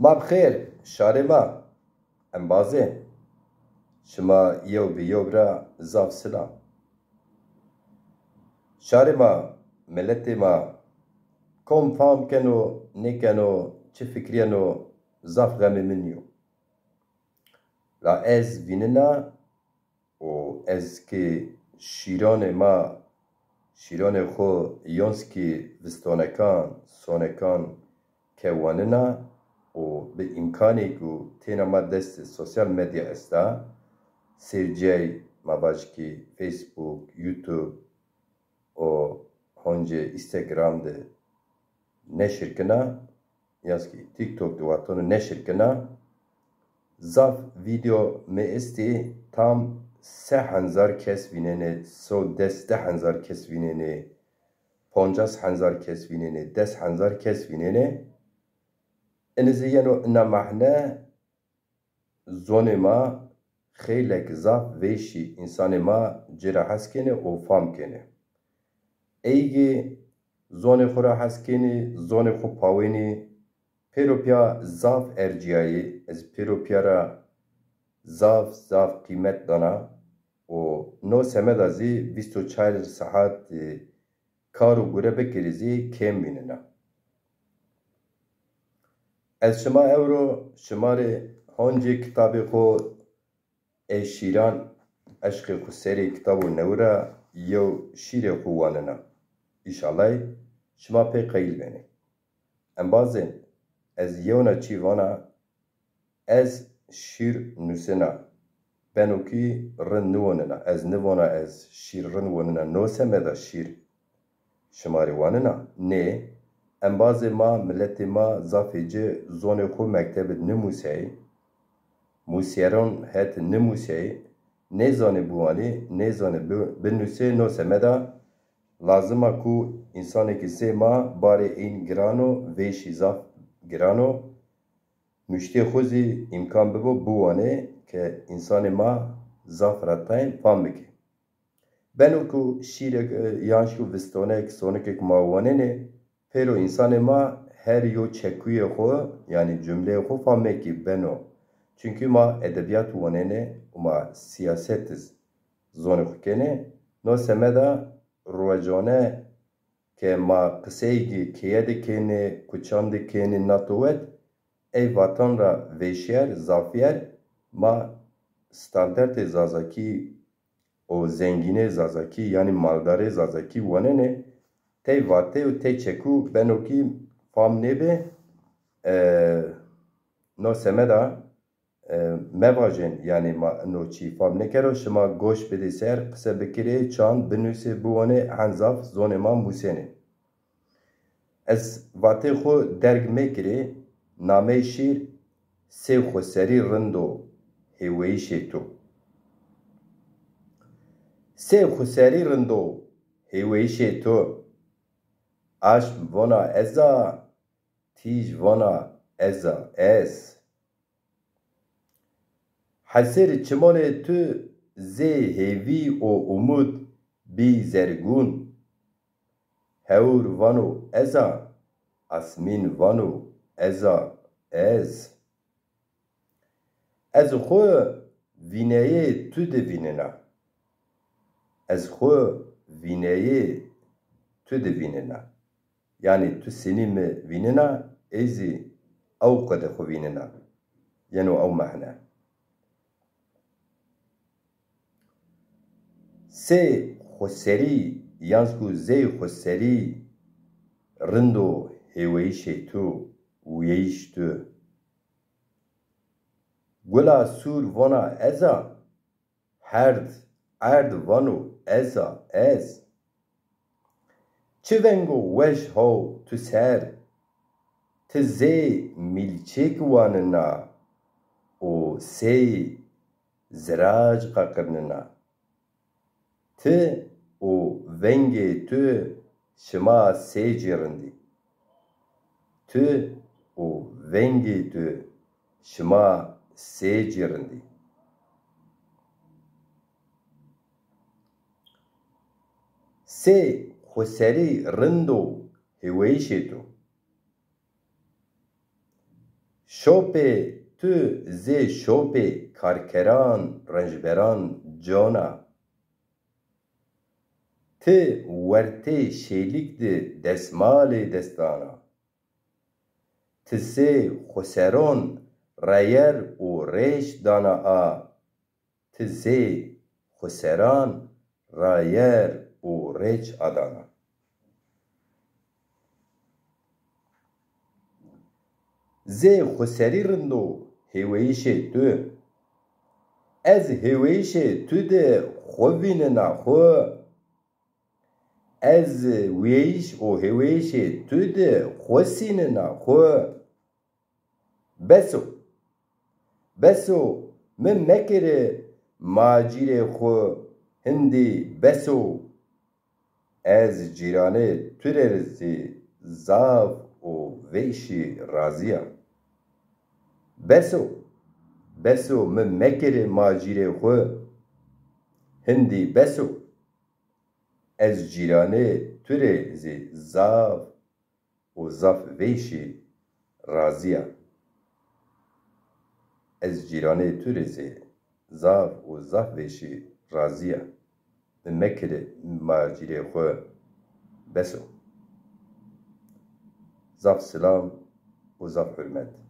ما بخیر شاره ما انبازه شما یو بی یو برا زاف سلام شاره ما ملت ما کم فام کنو نکنو چه فکرینو زاف غم منیو لا از ویننا و از که شیران خو یونسکی وستانکان سونکان که واننا و به امکانی که تینا ما دست سوسیال مدیا استا سرجی مواجکی فیسبوک یوتیوب و هنجه اینستاگرام ده نشر کنا یاسکی تیک توک دواتونو نشر کنا زاف ویدیو می استی tam 3000 کس ویننه 110,000 کس ویننه 50,000 کس ویننه 10,000 کس ویننه انزیانو نمحنه زون ما خیلی زاف ویشی انسان ما جرا هست کنه و فام کنه ایگی زون خورا هست کنه زون خو پاوینی پیروپیا زاف ارجیایی از پیروپیا را زاف قیمت دانا و نو سمد ازی 24 ساعت کارو گوره بکریزی کم بیننا از شما اورو شماره هنجی کتابی خو شیران عشق خو سری کتابو نورا یو شیر خو واننا ایشالله شما پی قیل بینی ام بازن از یونا چی وانا از شیر نوسنا بنوکی رن نواننا از نوانا از شیر رن واننا نو سمدا شیر شماری واننا نه ام باز ما ملت ما زافیجه زون خو مکتب نموسی موسیران هت نموسی نزانه بوانی نزانه بنوسی نو سمدا لازمه کو انسانی که سه ما باره این گرانو ویشی زاف گرانو مشتی خوزی امکان ببو بوانه که انسان ما زاف رتاین فام بکی بنو کو شیر یانشو وستونه که سونه که ماوانه نه پیرو انسان ما هر یو چکوی خو یعنی جمله خو فام بکی بنو چونکه ما ادبیات وانه نه و ما سیاست زونه خو کنه نو سمده روجانه که ما قصه‌ای که کنه کچاند کنه ناتوت ای وطن را ویشیر زافیر ما ستاندرد زازاکی و زنگینه زازاکی یعنی مالدار زازاکی وننه تی واته و تی چکو بنوکی فام نبه نو سمدا مواجن یعنی ما نوچی فام نکرو شما گوش بده سر قصه بکره چان بنویسه بوانه هنزاف زون ما موسینه از واته خو درگ میکره نامه شیر سه خسری رندو هیویشی تو سه خسری رندو هیویشی تو عشم وانا ازا تیج وانا ازا از حسیر چمان تو زی هیوی و امود بی زرگون هور وانو ازا اسمین وانو ازا از خو وینایه تو دویننا از خو وینایه تو دویننا یعنی تو سنیم ویننا ایزی او قد خو ویننا یعنی او معنی سه خسری یانسکو زی خسری رندو هیویشی تو ویشتو گلا سور وانا ازا ارد وانو ازا از چه ونگو وش ها تو سر تزی میلچک واننا و سی زراج قاقرننا ته و ونگی تو شما سی جرندی تو و ونگی تو شما سی جرندی سه خسری رندو هویشی تو شوپê tu zê şopê karkeran renjberan cona. Ti wertê şêlik di desmalê destana. Ti sê xweseron reyer û rêş dana a. Ti zê xweseran reyer û rêç adana. Zê xweserî rindo hêweyîşê tu. Ez hêweyîşê tu de xwe vînina xwe. Ez wêyîş û hêweyîşê tu de xwe sînina xwe. Beso, beso min mekire macîrê xwe hindî beso. Ez cîranê tu re zê zav û vêşî razîya. Beso, beso min mekire macîrê xwe hindî beso. Ez cîranê tu re zê zav û zav vêşî razîya. Ez cîranê tu re zê zav û zav vêşî razîya. Min mekire macîrê xwe beso. Zav silam û zav hürmet.